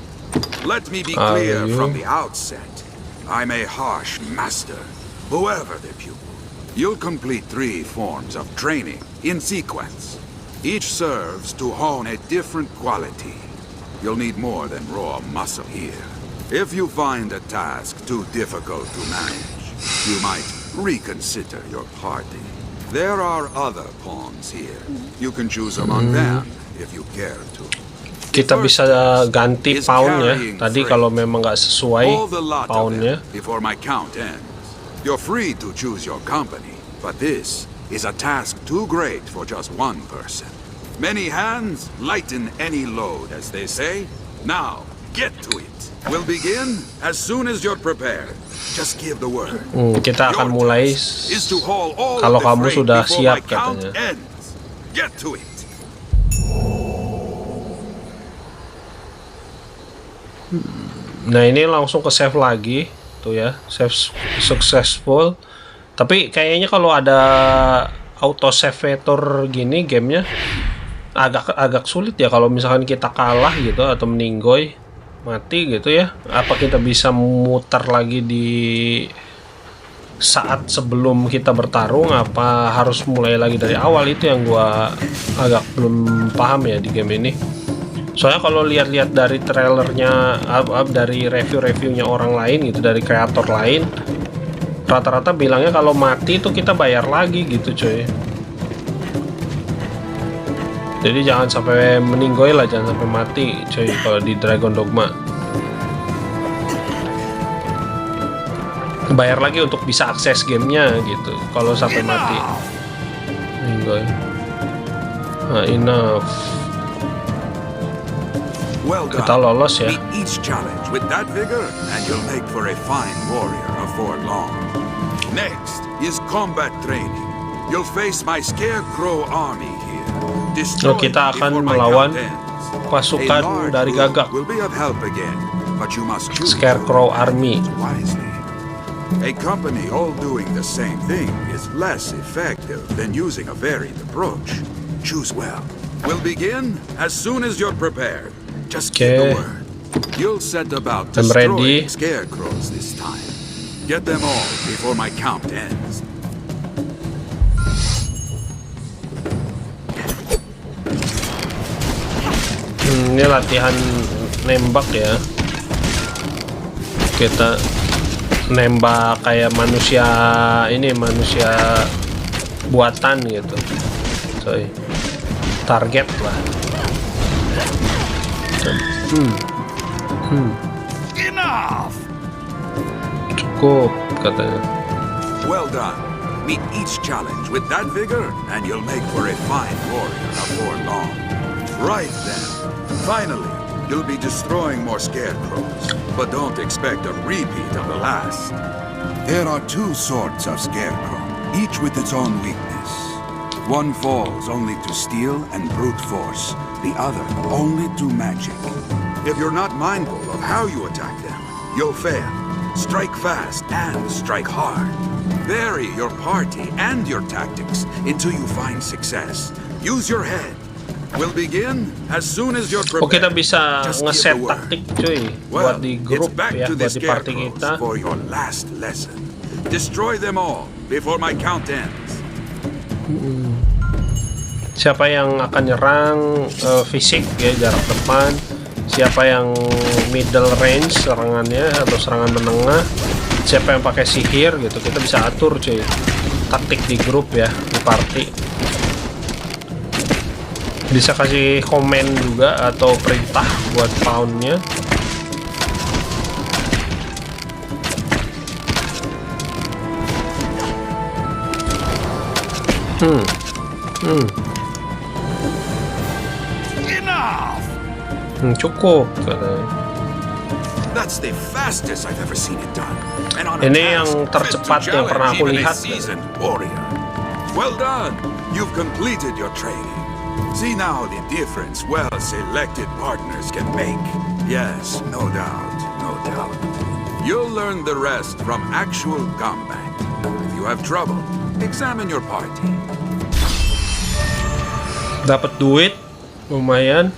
Let me be clear from the outset. I'm a harsh master, whoever the pupil. You'll complete 3 forms of training in sequence. Each serves to hone a different quality. You'll need more than raw muscle here. If you find a task too difficult to manage, you might reconsider your party. There are other pawns here. You can choose among them if you care to. Kita bisa ganti pawn ya. Tadi kalau memang nggak sesuai pawnnya. Before my count ends. You're free to choose your company, but this is a task too great for just one person. Many hands lighten any load, as they say. Now, get to it. We'll begin as soon as you're prepared. Just give the word. Kita akan mulai Is to haul all kalau of the kamu freight sudah before siap my count katanya. ends. Get to it. Nah ini langsung ke save lagi tuh ya, save successful. Tapi kayaknya kalau ada auto save feature gini gamenya agak sulit ya kalau misalkan kita kalah gitu atau meninggoy mati gitu ya. Apa kita bisa muter lagi di saat sebelum kita bertarung, apa harus mulai lagi dari awal? Itu yang gua agak belum paham ya di game ini. Soalnya kalau lihat-lihat dari trailernya, dari review-reviewnya orang lain gitu, dari kreator lain, rata-rata bilangnya kalau mati itu kita bayar lagi gitu coy. Jadi jangan sampai meninggoy lah, jangan sampai mati coy kalau di Dragon Dogma. Bayar lagi untuk bisa akses gamenya gitu kalau sampai mati meninggoy. Nah, enough. Well done. Kita lolos ya. Meet each challenge with that vigor, and you'll make for a fine warrior before long. Next is combat training. You'll face my Scarecrow army here. Destroy kita it akan before my melawan count ends. pasukan A large dari group Gagak. will be of help again, but you must choose Scarecrow army. wisely. A company all doing the same thing is less effective than using a varied approach. Choose well. We'll begin as soon as you're prepared. Just give the word. You'll set about I'm ready. destroying scarecrows this time. Get them all before my count ends. Ini latihan nembak ya. Kita nembak kayak manusia ini, manusia buatan gitu. Coy. Target lah. Enough! Cukup katanya. Well done. Meet each challenge with that vigor, and you'll make for a fine warrior before long. Right then. Finally, you'll be destroying more scarecrows, but don't expect a repeat of the last. There are two sorts of scarecrow, each with its own weakness. One falls only to steel and brute force, the other only to magic. If you're not mindful of how you attack them, you'll fail. Strike fast and strike hard. Vary your party and your tactics until you find success. Use your head. We'll begin as soon as you're prepared. Kita bisa Just give ngeset the word. taktik cuy Well, buat di it's grup back ya, to the buat di party scarecrows kita. for your last lesson. Destroy them all before my count ends. Siapa yang akan nyerang fisik ya, jarak depan, siapa yang middle range serangannya atau serangan menengah, siapa yang pakai sihir gitu, kita bisa atur cuy taktik di grup ya, di party. Bisa kasih komen juga atau perintah buat poundnya. Cukup katanya. That's the fastest I've ever seen it done. And on a Ini yang task tercepat fit to yang pernah challenge aku even a lihat. seasoned warrior. Well done. You've completed your training. See now the difference well-selected partners can make. Yes, no doubt, no doubt. You'll learn the rest from actual combat. If you have trouble, examine your party. Dapat duit lumayan,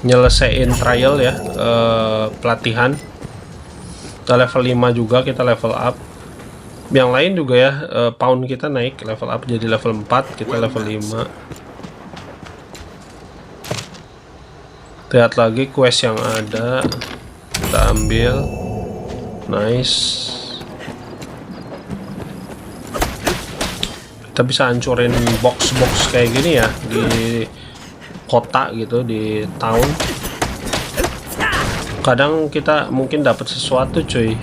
nyelesain trial ya, pelatihan. Kita level 5 juga, kita level up. Yang lain juga ya, pound kita naik level up jadi level 4, kita level 5. Lihat lagi quest yang ada, kita ambil. Nice. Kita bisa hancurin box-box kayak gini ya di kota gitu, di town. Kadang kita mungkin dapat sesuatu cuy.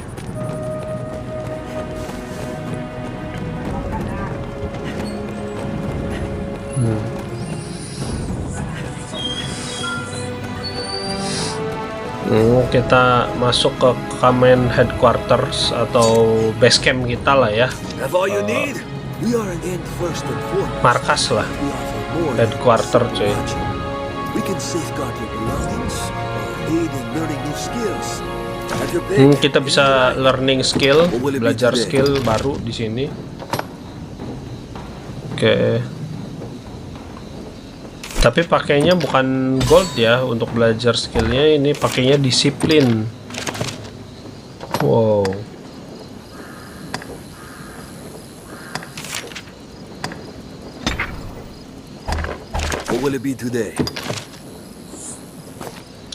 Kita masuk ke command headquarters atau base camp kita lah ya. Markas lah, headquarter cuy. Kita bisa learning skill, belajar skill baru di sini. Oke. Tapi pakainya bukan gold ya untuk belajar skillnya, ini pakainya disiplin. Wow. What will it be today?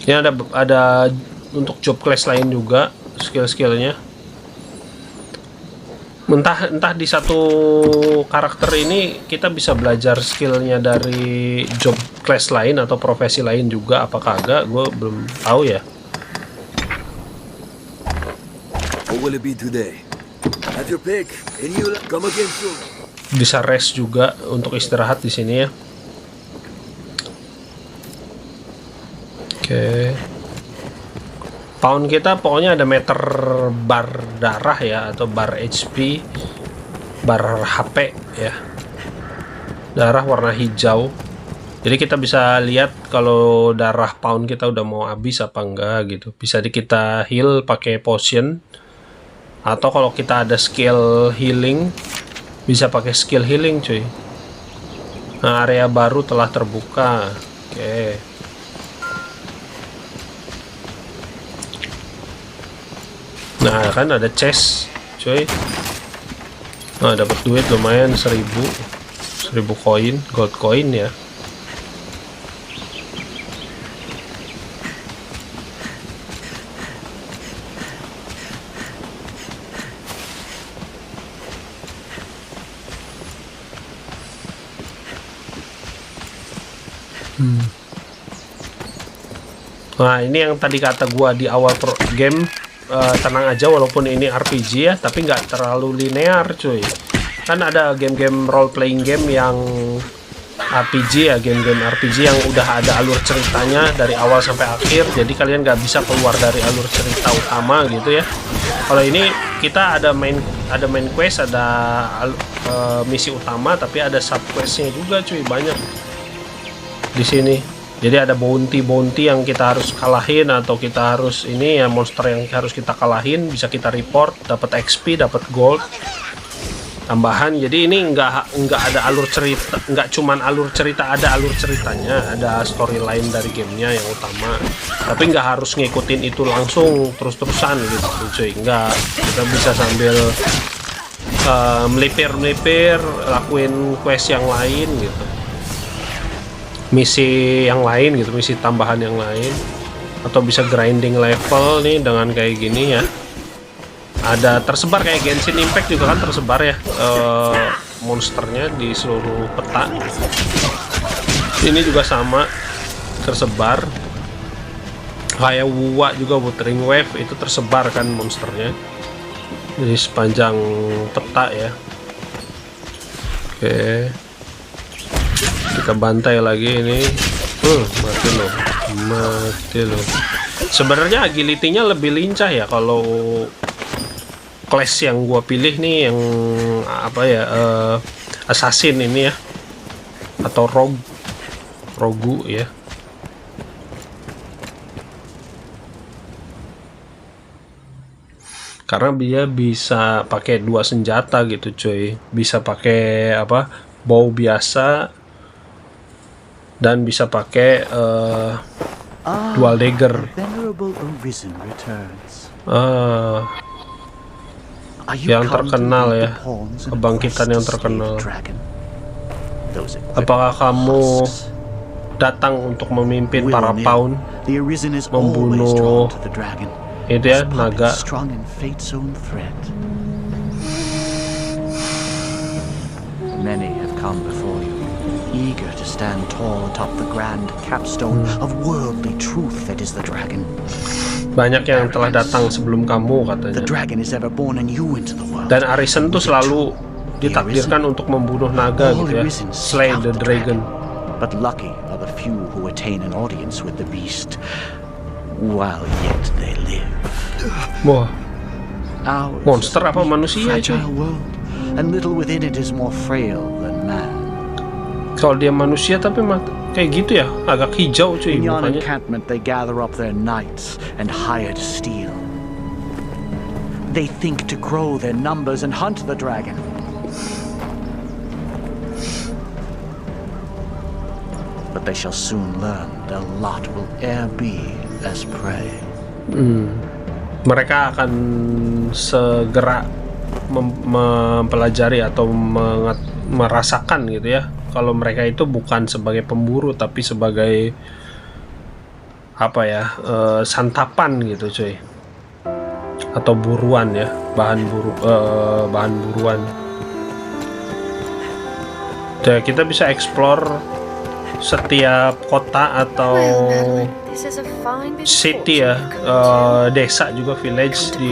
Ini ada untuk job class lain juga skill-skillnya. Entah di satu karakter ini kita bisa belajar skillnya dari job class lain atau profesi lain juga, apa kagak gue belum tahu ya. What will it be today? Have your pick and you'll come again soon. Bisa rest juga untuk istirahat di sini ya. Oke. Pound kita pokoknya ada meter bar darah ya, atau bar HP, bar HP ya. Darah warna hijau. Jadi kita bisa lihat kalau darah pound kita udah mau habis apa enggak gitu. Bisa kita heal pakai potion, atau kalau kita ada skill healing bisa pakai skill healing cuy. Nah, area baru telah terbuka. Oke. Nah kan ada chest cuy. Nah dapat duit lumayan 1000 koin, gold coin ya. Nah ini yang tadi kata gua di awal game. Tenang aja walaupun ini RPG ya, tapi nggak terlalu linear cuy. Kan ada game-game role playing game yang RPG ya, game-game RPG yang udah ada alur ceritanya dari awal sampai akhir, jadi kalian nggak bisa keluar dari alur cerita utama gitu ya. Kalau ini kita ada main quest, ada misi utama, tapi ada sub questnya juga cuy, banyak di sini. Jadi ada bounty yang kita harus kalahin, atau kita harus ini ya, monster yang harus kita kalahin, bisa kita report, dapat XP, dapat gold tambahan. Jadi ini nggak ada alur cerita, nggak cuman alur cerita, ada alur ceritanya, ada storyline dari gamenya yang utama. Tapi nggak harus ngikutin itu langsung terus-terusan gitu cuy, nggak. Kita bisa sambil melipir lakuin quest yang lain gitu, misi yang lain gitu, misi tambahan yang lain, atau bisa grinding level nih dengan kayak gini ya. Ada tersebar kayak Genshin Impact juga kan, tersebar ya monsternya di seluruh peta. Ini juga sama tersebar, kayak WoW juga, Wuthering Wave itu tersebar kan monsternya di sepanjang peta ya. Oke, kita bantai lagi ini. Mati loh. Sebenarnya agility-nya lebih lincah ya kalau class yang gua pilih nih, yang apa ya, assassin ini ya, atau rogu ya. Karena dia bisa pakai 2 senjata gitu cuy, bisa pakai apa, bow biasa, dan bisa pakai dual dagger. Yang terkenal ya, kebangkitan yang terkenal. Apakah kamu datang untuk memimpin para pawn, membunuh itu ya, naga? Many have come before you, eager to stand tall atop the grand capstone of worldly truth that is the dragon. Banyak yang telah datang sebelum kamu katanya. Dan Arisen tuh selalu ditakdirkan untuk membunuh naga All gitu ya. Arisen Slay the scout dragon. But lucky are the few who attain an audience with the beast while yet they live. Wah, Ours monster is a apa manusia fragile cuy? world, and little within it is more frail than man. Kalau dia manusia tapi kayak gitu ya, agak hijau cuy In yon mukanya. encampment they gather up their knights and hired steel. They think to grow their numbers and hunt the dragon. But they shall soon learn their lot will e'er be as prey. Mereka akan segera mempelajari atau merasakan gitu ya, kalau mereka itu bukan sebagai pemburu tapi sebagai apa ya, santapan gitu cuy, atau buruan ya, bahan buruan. Jadi kita bisa explore setiap kota atau city ya, desa juga, village di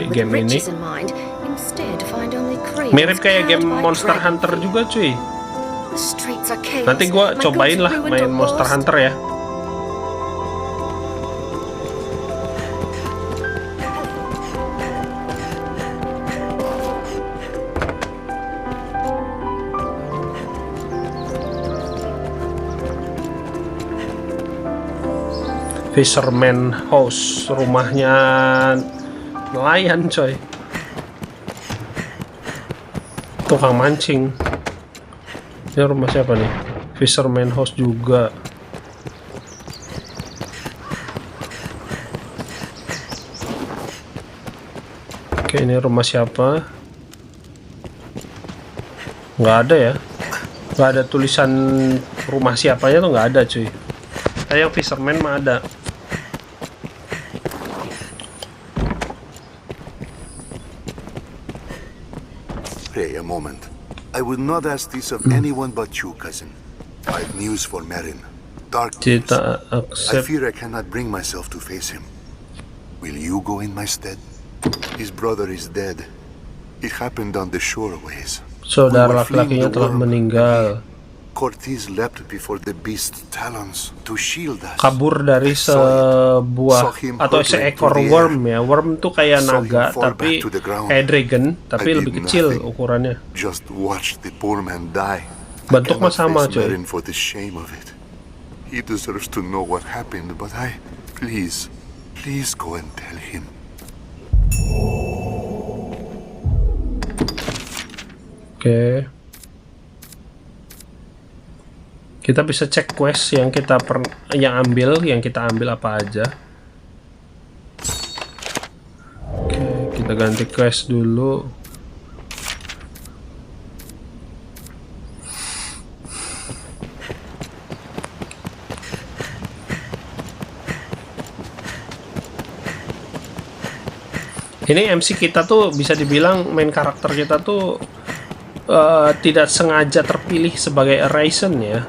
game ini. Mirip kayak game Monster Hunter juga cuy. Nanti gua cobain lah main Monster Hunter ya. Fisherman House, rumahnya nelayan coy, tukang mancing. Ini rumah siapa nih? Fisherman House juga. Oke, ini rumah siapa? Nggak ada ya, nggak ada tulisan rumah siapanya tuh, nggak ada cuy. Yang Fisherman mah ada. Pray a moment. I would not ask this of anyone but you, cousin. I have news for Merin. Dark news. I fear I cannot bring myself to face him. Will you go in my stead? His brother is dead. It happened on the shore ways. Saudara laki-lakinya telah meninggal. Cortez leapt before the beast's talons to shield us. Kabur dari sebuah atau seekor worm ya. Worm tuh kayak naga tapi kayak dragon tapi lebih kecil ukurannya. Just watch the poor man die. Bentuk mah sama coy. For the shame of it. He deserves to know what happened, but please go and tell him. Oke. Kita bisa cek quest yang kita ambil apa aja. Oke, kita ganti quest dulu. Ini MC kita tuh bisa dibilang main karakter kita tuh tidak sengaja terpilih sebagai Arisen ya,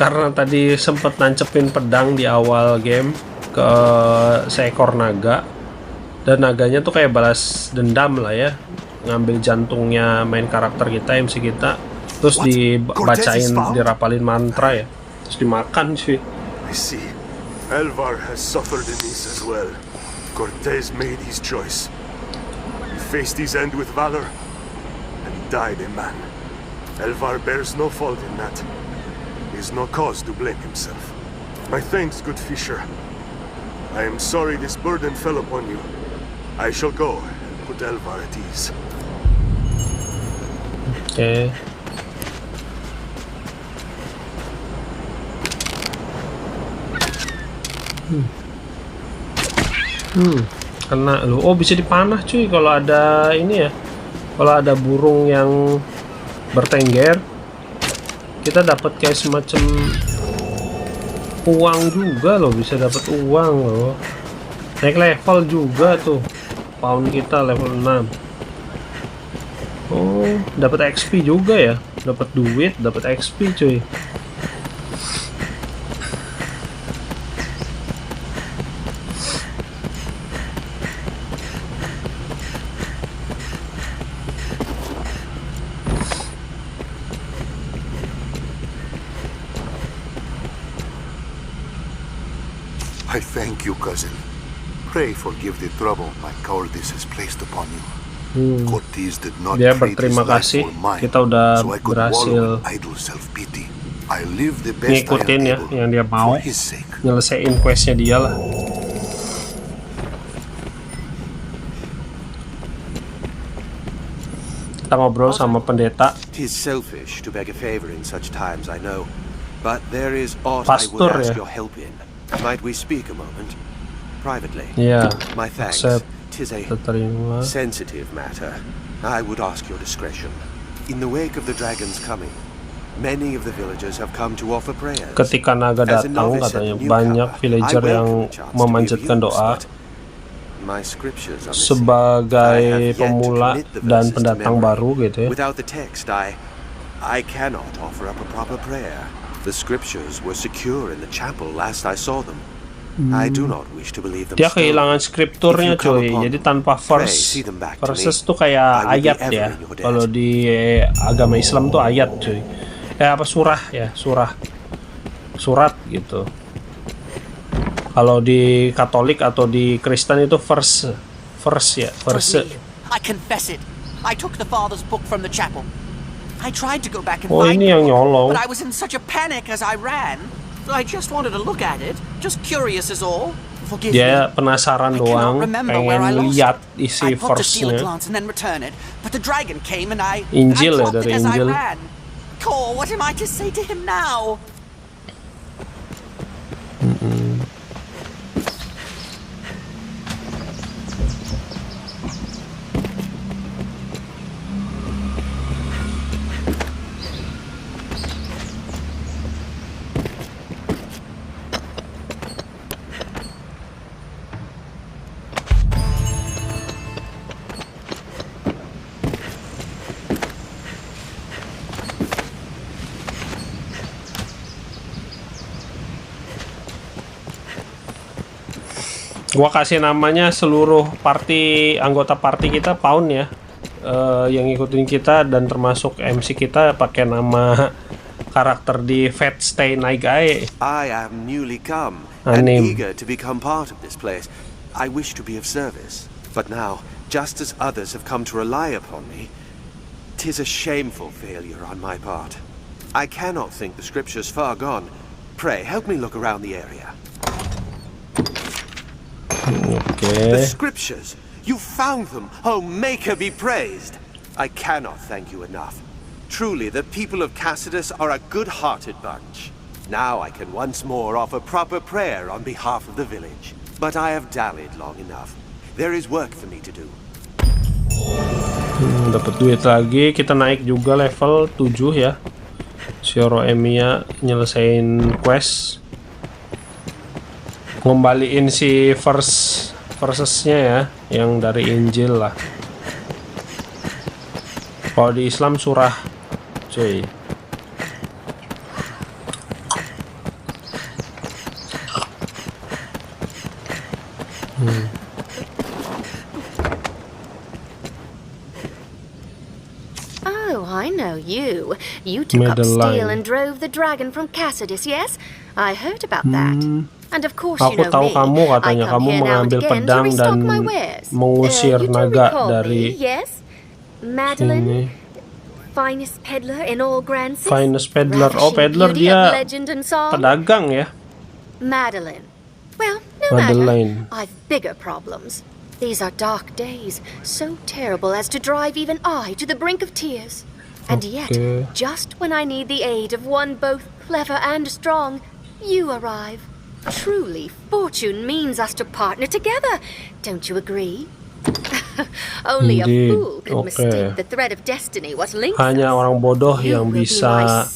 karena tadi sempat nancepin pedang di awal game ke seekor naga, dan naganya tuh kayak balas dendam lah ya, ngambil jantungnya main karakter kita, MC kita, terus dibacain, dirapalin mantra ya, terus dimakan sih. I see. Elvar has suffered in this as well. Cortez made his choice. He faced his end with valor and died a man. Elvar bears no fault in that. He has no cause to blame himself. My thanks, good Fisher. I am sorry this burden fell upon you. I shall go and put Elvar at ease. Okay. Kena lu. Oh, bisa dipanah cuy kalau ada ini ya. Kalau ada burung yang bertengger, kita dapat kayak semacam uang juga loh, bisa dapat uang loh. Naik level juga tuh. Pound kita level 6. Oh, dapat XP juga ya. Dapat duit, dapat XP cuy. I thank you, cousin. Pray forgive the trouble my cowardice has placed upon you. Cortez did not Dia trade his berterima life kasih. for mine, Kita udah so I could berhasil wallow in idle self-pity. I live the best I ngikutin am ya able yang dia mau, for his sake. nyelesain questnya dia lah. Kita ngobrol sama pendeta. Tis selfish to beg a favor in such times, I know. But there is aught I Pastor, would ask ya. your help in. Might we speak a moment? Privately. Iya, My thanks. accept. Tis a Terima. sensitive matter. I would ask your discretion. In the wake of the dragon's coming, many of the villagers have come to offer prayers. Ketika naga As a datang, novice and katanya a newcomer, banyak villager I yang welcome the chance to memanjatkan be of use, doa. but my scriptures are missing. I Sebagai have yet to pemula commit the dan verses to pendatang memory. baru gitu ya. Without the text, I cannot offer up a proper prayer. The scriptures were secure in the chapel last I saw them. I do not wish to believe them. Dia stolen. kehilangan skripturnya If you come cuy, upon jadi them, tanpa pray, verse. see them back to Verses me. tuh kayak I will be ayat ever ya. in your debt. Kalau di agama Islam tuh ayat cuy. Apa surah ya, surah. Surat gitu. Kalau di Katolik atau di Kristen itu verse ya, verse. I confess it. I took the father's book from the chapel. I tried to go back and Oh, find ini it, yang nyolong. but I was in such a panic as I ran. I just wanted to look at it, just curious is all. Forgive Dia me. penasaran I cannot doang, remember where I pengen lost lihat it. isi I thought to steal a verse-nya. glance and then return it, but the dragon came and I Injil ya, dropped dari it as Injil. I ran. Cor, what am I to say to him now? Gua kasih namanya seluruh anggota party kita Pound ya, yang ngikutin kita dan termasuk MC kita pakai nama karakter di Fate Stay Night Guy. I am newly come and eager to become part of this place. I wish to be of service, but now, just as others have come to rely upon me, 'tis a shameful failure on my part. I cannot think the scriptures far gone. Pray help me look around the area. The scriptures! You found them! Oh, Maker be praised! I cannot thank you enough. Truly, the people of Cassidus are a good-hearted bunch. Now I can once more offer proper prayer on behalf of the village. But I have dallied long enough. There is work for me to do. Dapat duit lagi, kita naik juga level 7 ya. Shiro Emiya nyelesain quest. Ngembaliin si versesnya ya, yang dari Injil lah. Kalau di Islam surah, cuy. Oh, I know you. You took up steel and drove the dragon from Cassidus, yes? I heard about that. And of course you Aku know tahu me. kamu I katanya come kamu here now and mengambil again to pedang dan restock my wares. mengusir You do naga recall dari me, yes? Madeline, finest peddler in all Grand Sis. Finest peddler. Oh, peddler beauty of dia legend and song. pedagang ya. Madeline. Well, no Madeline. matter. I've bigger problems. These are dark days, so terrible as to drive even I to the brink of tears. And yet, just when I need the aid of one both clever and strong, you arrive. Truly, fortune means us to partner together. Don't you agree? Only a fool could mistake the thread of destiny what links Hanya us. orang bodoh yang bisa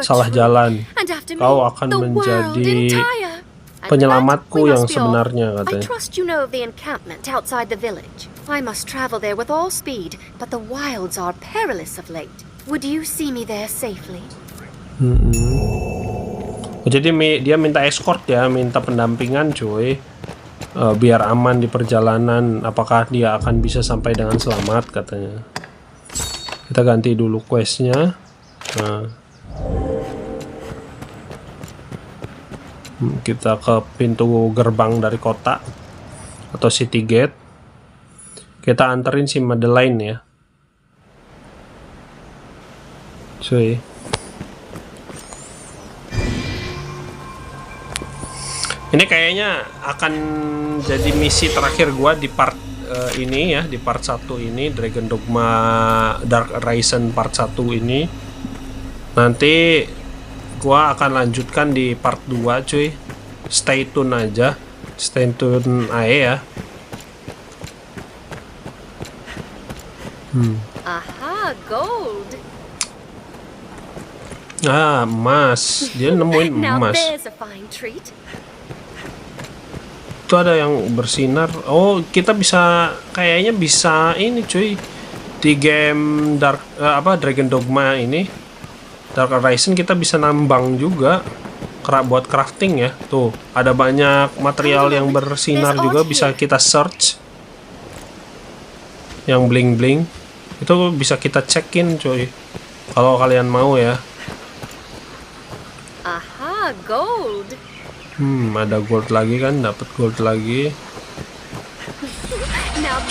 salah jalan. Kau akan menjadi penyelamatku yang sebenarnya, I katanya. trust you know of the encampment outside the village. I must travel there with all speed, but the wilds are perilous of late. Would you see me there safely? Jadi dia minta escort ya, minta pendampingan cuy, biar aman di perjalanan. Apakah dia akan bisa sampai dengan selamat, katanya. Kita ganti dulu questnya. Nah. Kita ke pintu gerbang dari kota atau city gate. Kita anterin si Madeline ya, cuy. Ini kayaknya akan jadi misi terakhir gua di part ini ya, di part 1 ini, Dragon Dogma Dark Arisen part 1 ini. Nanti gua akan lanjutkan di part 2, cuy. Stay tune aja. Stay tune aja ya. Aha, gold. Ah, emas. Dia nemuin Now emas. there's a fine treat. Itu ada yang bersinar. Oh, kita bisa, kayaknya bisa ini, cuy. Di game Dragon Dogma ini, Dark Arisen, kita bisa nambang juga. Buat crafting ya. Tuh, ada banyak material yang bersinar juga, bisa kita search. Yang bling-bling. Itu bisa kita cekin, cuy. Kalau kalian mau ya. Aha, gold. Ada gold lagi kan, dapat gold lagi.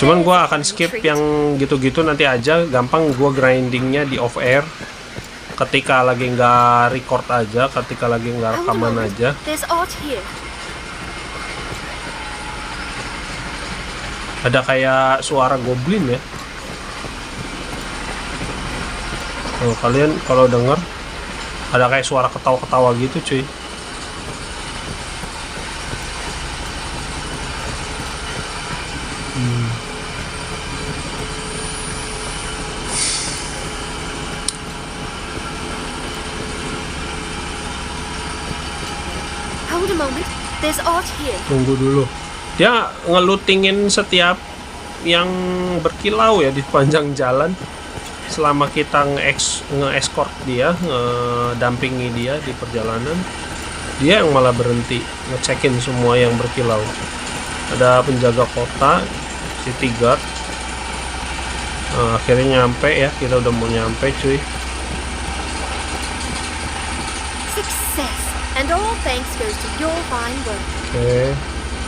Cuman gua akan skip yang gitu-gitu nanti aja, gampang gua grindingnya di off air. Ketika lagi nggak record aja, ketika lagi nggak rekaman aja. Ada kayak suara goblin ya. Oh, kalian kalau denger ada kayak suara ketawa-ketawa gitu, cuy. Tunggu dulu. Dia ngelutingin setiap yang berkilau ya di panjang jalan. Selama kita nge-escort dia, ngedampingi dia di perjalanan, dia yang malah berhenti ngecekin semua yang berkilau. Ada penjaga kota, city guard. Akhirnya nyampe ya, kita udah mau nyampe, cuy. Success, and all thanks goes to your fine work. Oke.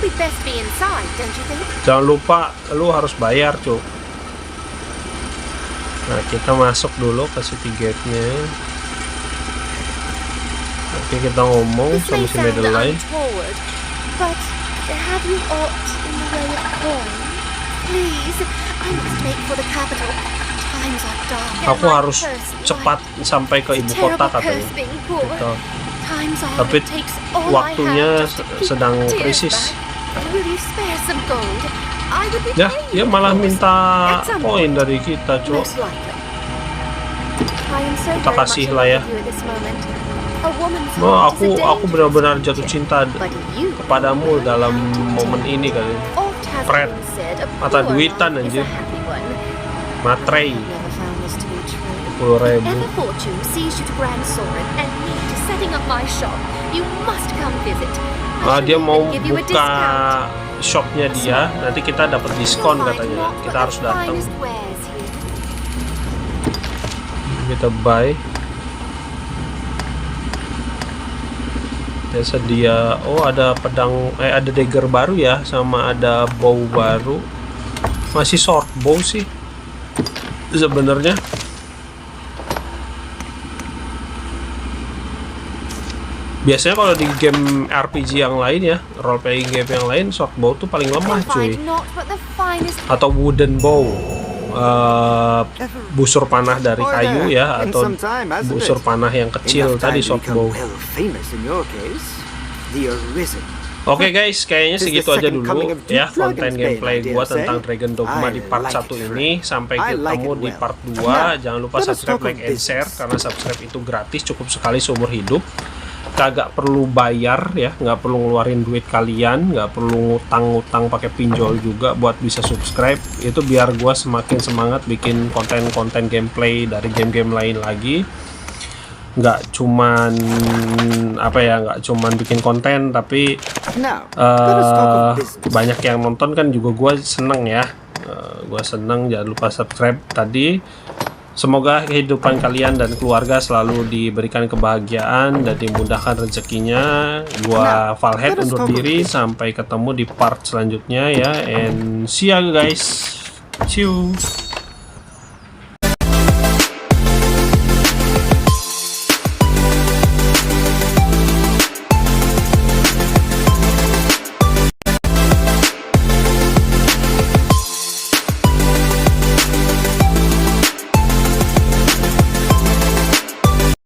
We'd best be inside, don't you think? Jangan lupa, lu harus bayar, cuy. Nah, kita masuk dulu ke city gate-nya. Oke, kita ngomong sama si Madeline. But have you aught in the way of coin? Please, I must make for the capital. Times are dark. Aku harus cepat sampai ke ibu kota katanya. Gitu. Tapi waktunya sedang krisis. Ya, dia malah minta koin dari kita, Cok. Kita kasih lah ya. Oh, aku benar-benar jatuh cinta kepadamu dalam momen ini kali. Fred, mata duitan anjir. Materai 10.000. Dia mau buka shopnya dia, nanti kita dapat diskon katanya. Kita harus datang. Kita buy. Ya sedia. Oh, ada pedang, ada dagger baru ya, sama ada bow baru. Masih short bow sih sebenarnya. Biasanya kalau di game RPG yang lain ya, role playing game yang lain, short bow tuh paling lemah, cuy. Atau wooden bow, busur panah dari kayu ya, atau busur panah yang kecil tadi, short bow. Oke guys, kayaknya segitu aja dulu ya konten gameplay gua tentang Dragon Dogma di part 1 ini. Sampai ketemu di part 2. Jangan lupa subscribe, like, and share, karena subscribe itu gratis, cukup sekali seumur hidup. Kagak perlu bayar ya, nggak perlu ngeluarin duit kalian, nggak perlu ngutang-ngutang pakai pinjol juga buat bisa subscribe. Itu biar gua semakin semangat bikin konten-konten gameplay dari game-game lain lagi. Nggak cuman nggak cuman bikin konten, tapi banyak yang nonton kan juga gua seneng ya. Gua seneng. Jangan lupa subscribe tadi. Semoga kehidupan kalian dan keluarga selalu diberikan kebahagiaan dan dimudahkan rezekinya. Gua Valhead undur diri, sampai ketemu di part selanjutnya ya, and see ya guys. See you.